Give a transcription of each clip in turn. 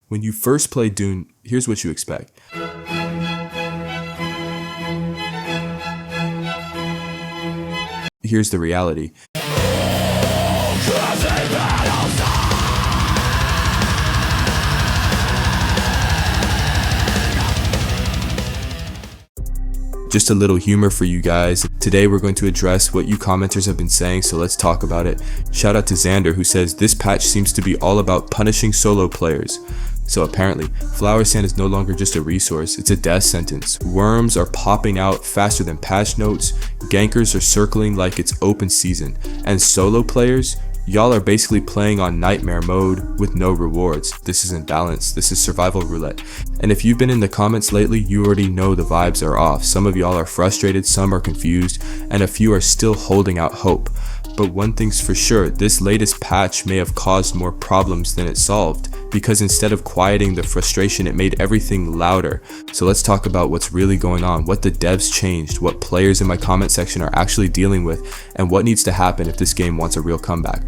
When you first play Dune, here's what you expect. Here's the reality. Just a little humor for you guys. Today we're going to address what you commenters have been saying, so let's talk about it. Shout out to Xander, who says this patch seems to be all about punishing solo players. So apparently, flower sand is no longer just a resource, it's a death sentence. Worms are popping out faster than patch notes, gankers are circling like it's open season, and solo players, y'all are basically playing on nightmare mode with no rewards. This is imbalance, this is survival roulette. And if you've been in the comments lately, you already know the vibes are off. Some of y'all are frustrated, some are confused, and a few are still holding out hope. But one thing's for sure, this latest patch may have caused more problems than it solved, because instead of quieting the frustration, it made everything louder. So let's talk about what's really going on, what the devs changed, what players in my comment section are actually dealing with, and what needs to happen if this game wants a real comeback.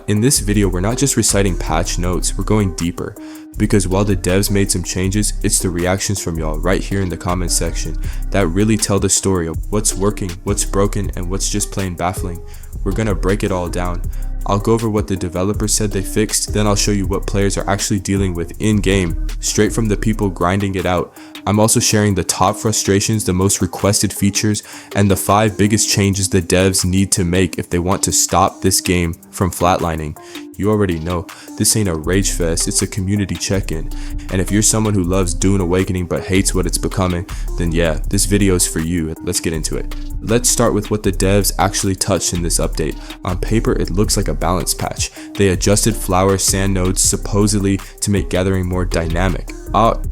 In this video, we're not just reciting patch notes, we're going deeper. Because while the devs made some changes, it's the reactions from y'all right here in the comment section that really tell the story of what's working, what's broken, and what's just plain baffling. We're gonna break it all down. I'll go over what the developers said they fixed, then I'll show you what players are actually dealing with in-game, straight from the people grinding it out. I'm also sharing the top frustrations, the most requested features, and the 5 biggest changes the devs need to make if they want to stop this game from flatlining. You already know, this ain't a rage fest, it's a community check-in. And if you're someone who loves Dune Awakening but hates what it's becoming, then yeah, this video is for you. Let's get into it. Let's start with what the devs actually touched in this update. On paper, it looks like a balance patch. They adjusted flower sand nodes supposedly to make gathering more dynamic.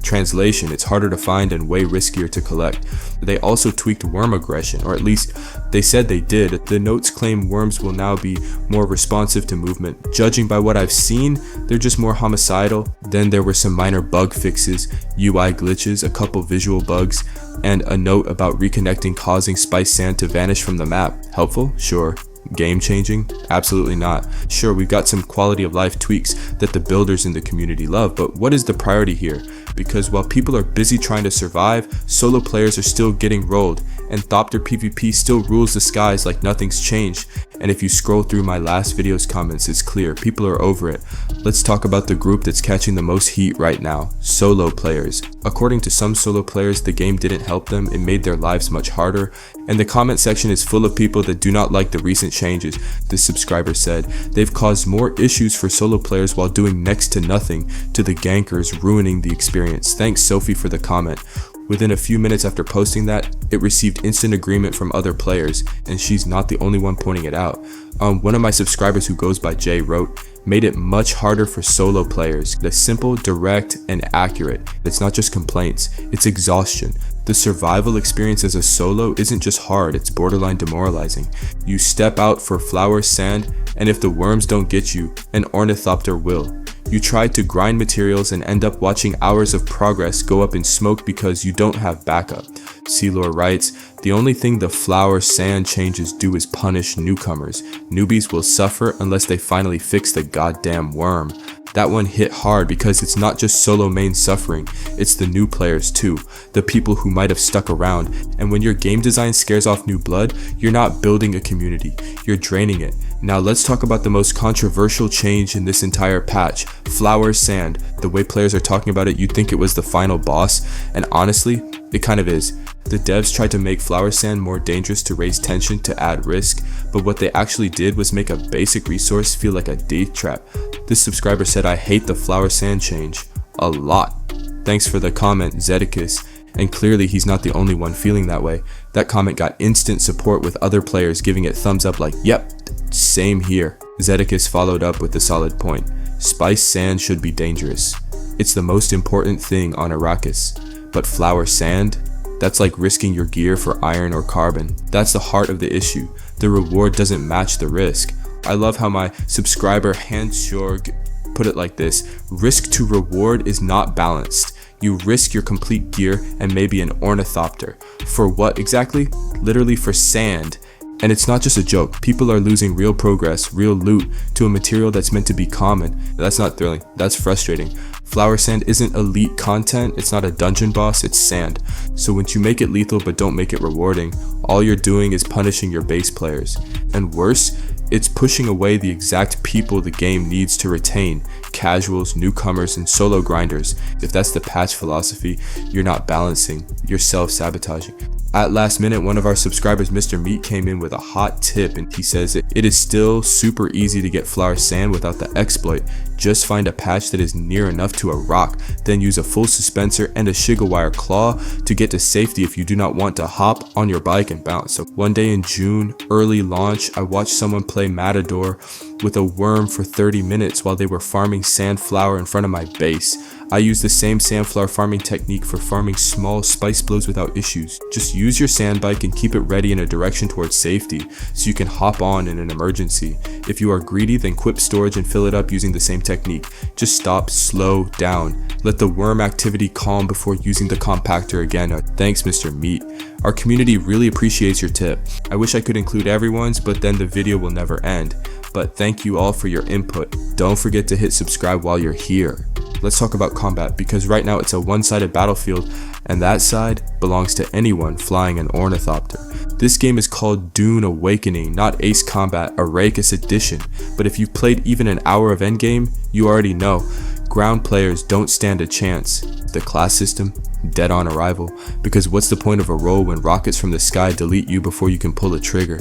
Translation, it's harder to find and way riskier to collect. They also tweaked worm aggression, or at least they said they did. The notes claim worms will now be more responsive to movement. Judging by what I've seen, they're just more homicidal. Then there were some minor bug fixes, UI glitches, a couple visual bugs, and a note about reconnecting causing spice sand to vanish from the map. Helpful? Sure. Game changing? Absolutely not. Sure, we've got some quality of life tweaks that the builders in the community love, but what is the priority here? Because while people are busy trying to survive, solo players are still getting rolled, and Thopter PvP still rules the skies like nothing's changed. And if you scroll through my last video's comments, it's clear, people are over it. Let's talk about the group that's catching the most heat right now, solo players. According to some solo players, the game didn't help them, it made their lives much harder, and the comment section is full of people that do not like the recent changes. This subscriber said, they've caused more issues for solo players while doing next to nothing to the gankers, ruining the experience. Thanks Sophie for the comment. Within a few minutes after posting that, it received instant agreement from other players, and she's not the only one pointing it out. One of my subscribers who goes by Jay wrote, made it much harder for solo players. The simple, direct, and accurate. It's not just complaints, it's exhaustion. The survival experience as a solo isn't just hard, it's borderline demoralizing. You step out for flower sand, and if the worms don't get you, an ornithopter will. You try to grind materials and end up watching hours of progress go up in smoke because you don't have backup. Sealor writes, the only thing the flower sand changes do is punish newcomers. Newbies will suffer unless they finally fix the goddamn worm. That one hit hard because it's not just solo main suffering, it's the new players too, the people who might have stuck around. And when your game design scares off new blood, you're not building a community, you're draining it. Now let's talk about the most controversial change in this entire patch, flower sand. The way players are talking about it, you'd think it was the final boss, and honestly, it kind of is. The devs tried to make flower sand more dangerous to raise tension to add risk, but what they actually did was make a basic resource feel like a death trap. This subscriber said, I hate the flower sand change. A lot. Thanks for the comment, Zedicus. And clearly he's not the only one feeling that way. That comment got instant support with other players giving it thumbs up like, yep, same here. Zedicus followed up with a solid point. Spice sand should be dangerous. It's the most important thing on Arrakis. But flower sand? That's like risking your gear for iron or carbon. That's the heart of the issue. The reward doesn't match the risk. I love how my subscriber Hansjorg put it like this. Risk to reward is not balanced. You risk your complete gear and maybe an ornithopter. For what exactly? Literally for sand. And it's not just a joke. People are losing real progress, real loot to a material that's meant to be common. That's not thrilling. That's frustrating. Flower sand isn't elite content, it's not a dungeon boss, it's sand. So once you make it lethal but don't make it rewarding, all you're doing is punishing your base players. And worse, it's pushing away the exact people the game needs to retain: casuals, newcomers, and solo grinders. If that's the patch philosophy, you're not balancing, you're self-sabotaging. At last minute, one of our subscribers, Mr. Meat, came in with a hot tip, and he says it is still super easy to get flower sand without the exploit. Just find a patch that is near enough to a rock, then use a full suspensor and a Shigawire claw to get to safety if you do not want to hop on your bike and bounce. So one day in June, early launch, I watched someone play Matador with a worm for 30 minutes while they were farming sandflower in front of my base. I use the same sandflower farming technique for farming small spice blows without issues. Just use your sand bike and keep it ready in a direction towards safety so you can hop on in an emergency. If you are greedy, then quip storage and fill it up using the same technique. Just stop, slow down. Let the worm activity calm before using the compactor again. Thanks, Mr. Meat. Our community really appreciates your tip. I wish I could include everyone's, but then the video will never end. But thank you all for your input. Don't forget to hit subscribe while you're here. Let's talk about combat, because right now it's a one-sided battlefield, and that side belongs to anyone flying an ornithopter. This game is called Dune Awakening, not Ace Combat Arrakis Edition, but if you've played even an hour of endgame, you already know. Ground players don't stand a chance. The class system, dead on arrival, because what's the point of a roll when rockets from the sky delete you before you can pull a trigger?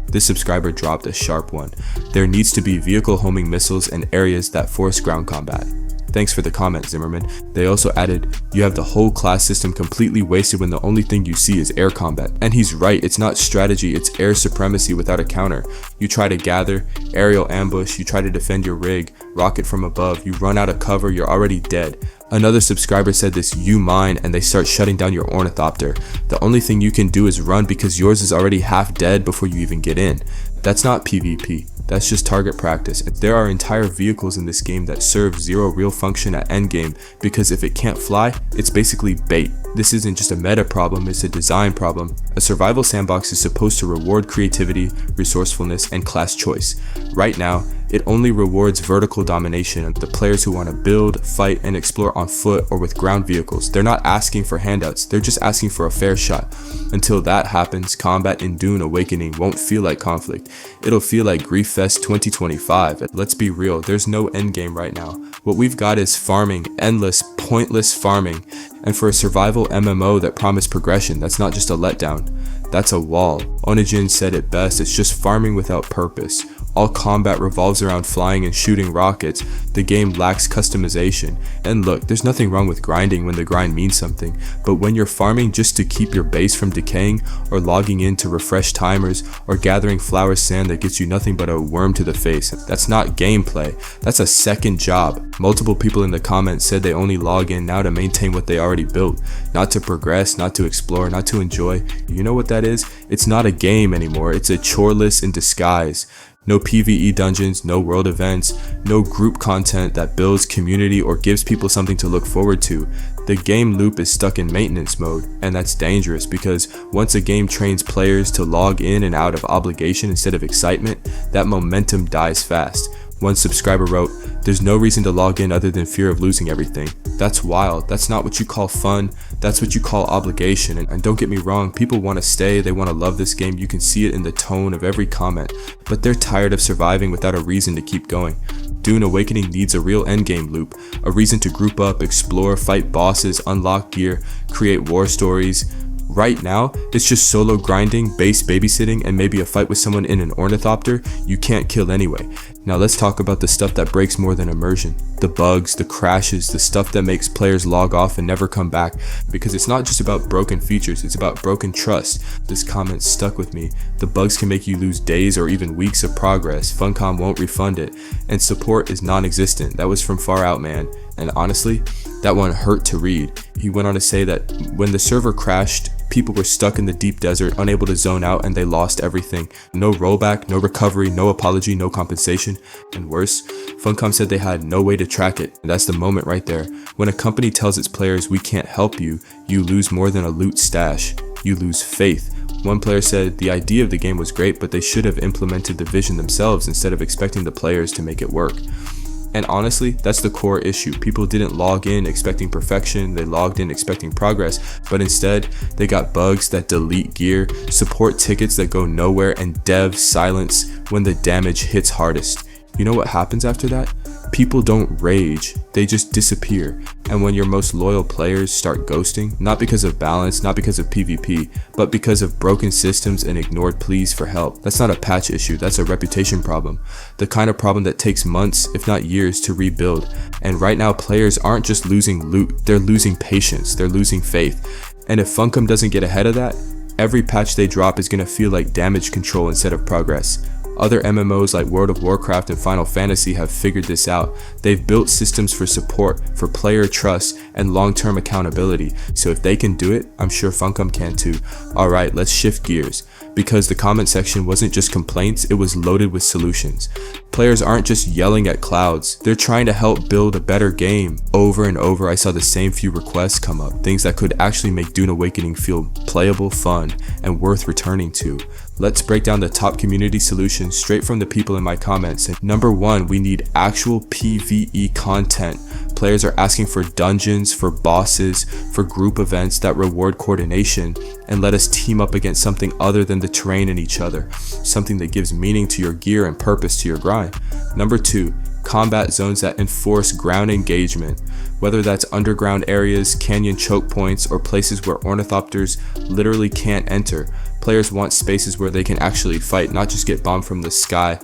This subscriber dropped a sharp one. There needs to be vehicle homing missiles in areas that force ground combat. Thanks for the comment, Zimmerman. They also added, you have the whole class system completely wasted when the only thing you see is air combat. And he's right, it's not strategy, it's air supremacy without a counter. You try to gather, aerial ambush, you try to defend your rig, rocket from above, you run out of cover, you're already dead. Another subscriber said this, you mine, and they start shutting down your ornithopter. The only thing you can do is run because yours is already half dead before you even get in. That's not PvP. That's just target practice. There are entire vehicles in this game that serve zero real function at endgame, because if it can't fly, it's basically bait. This isn't just a meta problem, it's a design problem. A survival sandbox is supposed to reward creativity, resourcefulness, and class choice. Right now, it only rewards vertical domination, the players who want to build, fight, and explore on foot or with ground vehicles. They're not asking for handouts, they're just asking for a fair shot. Until that happens, combat in Dune Awakening won't feel like conflict. It'll feel like Grief Fest 2025. Let's be real, there's no endgame right now. What we've got is farming, endless, pointless farming. And for a survival MMO that promised progression, that's not just a letdown. That's a wall. Onijin said it best, it's just farming without purpose. All combat revolves around flying and shooting rockets. The game lacks customization. And look, there's nothing wrong with grinding when the grind means something, but when you're farming just to keep your base from decaying, or logging in to refresh timers, or gathering flower sand that gets you nothing but a worm to the face, that's not gameplay, that's a second job. Multiple people in the comments said they only log in now to maintain what they already built, not to progress, not to explore, not to enjoy. You know what that is? It's not a game anymore, it's a chore list in disguise. No PvE dungeons, no world events, no group content that builds community or gives people something to look forward to. The game loop is stuck in maintenance mode, and that's dangerous because once a game trains players to log in and out of obligation instead of excitement, that momentum dies fast. One subscriber wrote, "There's no reason to log in other than fear of losing everything." That's wild. That's not what you call fun. That's what you call obligation. And don't get me wrong, people want to stay, they want to love this game. You can see it in the tone of every comment, but they're tired of surviving without a reason to keep going. Dune Awakening needs a real endgame loop, a reason to group up, explore, fight bosses, unlock gear, create war stories. Right now, it's just solo grinding, base babysitting, and maybe a fight with someone in an ornithopter you can't kill anyway. Now let's talk about the stuff that breaks more than immersion. The bugs, the crashes, the stuff that makes players log off and never come back. Because it's not just about broken features, it's about broken trust. This comment stuck with me. The bugs can make you lose days or even weeks of progress. Funcom won't refund it. And support is non-existent. That was from Far Out Man. And honestly, that one hurt to read. He went on to say that when the server crashed, people were stuck in the deep desert, unable to zone out, and they lost everything. No rollback, no recovery, no apology, no compensation. And worse, Funcom said they had no way to track it. And that's the moment right there. When a company tells its players, "We can't help you," you lose more than a loot stash. You lose faith. One player said the idea of the game was great, but they should have implemented the vision themselves instead of expecting the players to make it work. And honestly, that's the core issue. People didn't log in expecting perfection, they logged in expecting progress, but instead, they got bugs that delete gear, support tickets that go nowhere, and dev silence when the damage hits hardest. You know what happens after that? People don't rage, they just disappear. And when your most loyal players start ghosting, not because of balance, not because of PvP, but because of broken systems and ignored pleas for help, that's not a patch issue, that's a reputation problem. The kind of problem that takes months, if not years, to rebuild. And right now, players aren't just losing loot, they're losing patience, they're losing faith. And if Funcom doesn't get ahead of that, every patch they drop is going to feel like damage control instead of progress. Other MMOs like World of Warcraft and Final Fantasy have figured this out. They've built systems for support, for player trust, and long-term accountability. So if they can do it, I'm sure Funcom can too. Alright, let's shift gears. Because the comment section wasn't just complaints, it was loaded with solutions. Players aren't just yelling at clouds, they're trying to help build a better game. Over and over, I saw the same few requests come up, things that could actually make Dune Awakening feel playable, fun, and worth returning to. Let's break down the top community solutions straight from the people in my comments. And number 1, we need actual PvE content. Players are asking for dungeons, for bosses, for group events that reward coordination and let us team up against something other than the terrain and each other, something that gives meaning to your gear and purpose to your grind. Number 2, combat zones that enforce ground engagement. Whether that's underground areas, canyon choke points, or places where ornithopters literally can't enter, players want spaces where they can actually fight, not just get bombed from the sky.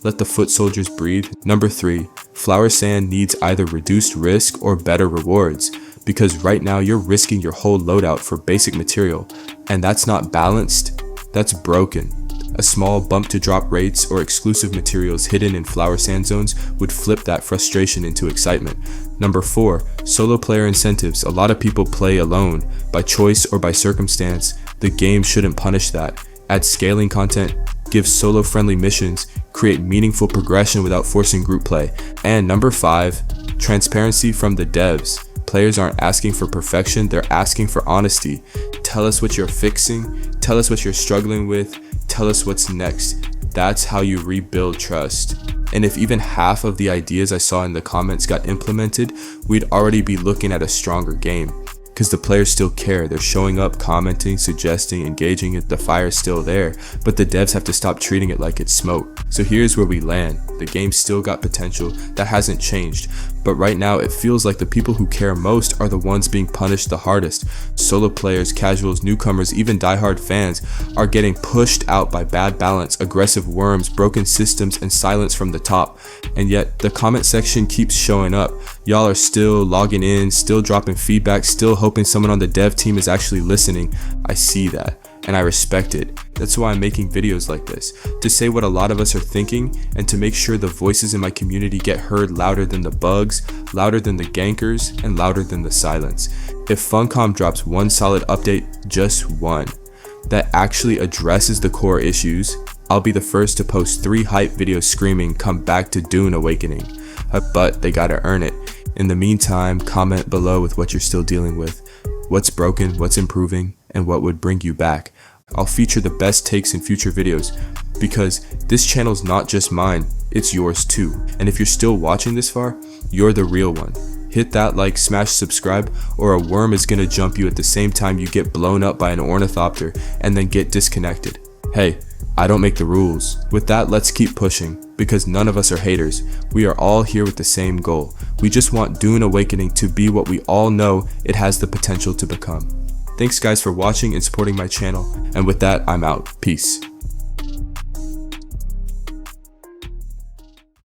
Let the foot soldiers breathe. Number 3, Flower Sand needs either reduced risk or better rewards, because right now you're risking your whole loadout for basic material, and that's not balanced, that's broken. A small bump to drop rates or exclusive materials hidden in Flower Sand zones would flip that frustration into excitement. Number 4, solo player incentives. A lot of people play alone, by choice or by circumstance. The game shouldn't punish that. Add scaling content, give solo friendly missions, create meaningful progression without forcing group play. And number 5, transparency from the devs. Players aren't asking for perfection, they're asking for honesty. Tell us what you're fixing, tell us what you're struggling with, tell us what's next. That's how you rebuild trust. And if even half of the ideas I saw in the comments got implemented, we'd already be looking at a stronger game. Because the players still care, they're showing up, commenting, suggesting, engaging, the fire's still there, but the devs have to stop treating it like it's smoke. So here's where we land. The game still got potential, that hasn't changed, but right now it feels like the people who care most are the ones being punished the hardest. Solo players, casuals, newcomers, even diehard fans are getting pushed out by bad balance, aggressive worms, broken systems, and silence from the top. And yet the comment section keeps showing up. Y'all are still logging in, still dropping feedback, still hoping someone on the dev team is actually listening. I see that, and I respect it. That's why I'm making videos like this, to say what a lot of us are thinking, and to make sure the voices in my community get heard louder than the bugs, louder than the gankers, and louder than the silence. If Funcom drops one solid update, just one, that actually addresses the core issues, I'll be the first to post 3 hype videos screaming, "Come back to Dune Awakening." But they gotta earn it. In the meantime, comment below with what you're still dealing with, what's broken, what's improving, and what would bring you back. I'll feature the best takes in future videos, because this channel's not just mine, it's yours too. And if you're still watching this far, you're the real one. Hit that like, smash subscribe, or a worm is gonna jump you at the same time you get blown up by an ornithopter and then get disconnected. Hey, I don't make the rules. With that, let's keep pushing, because none of us are haters. We are all here with the same goal. We just want Dune Awakening to be what we all know it has the potential to become. Thanks guys for watching and supporting my channel, and with that, I'm out. Peace.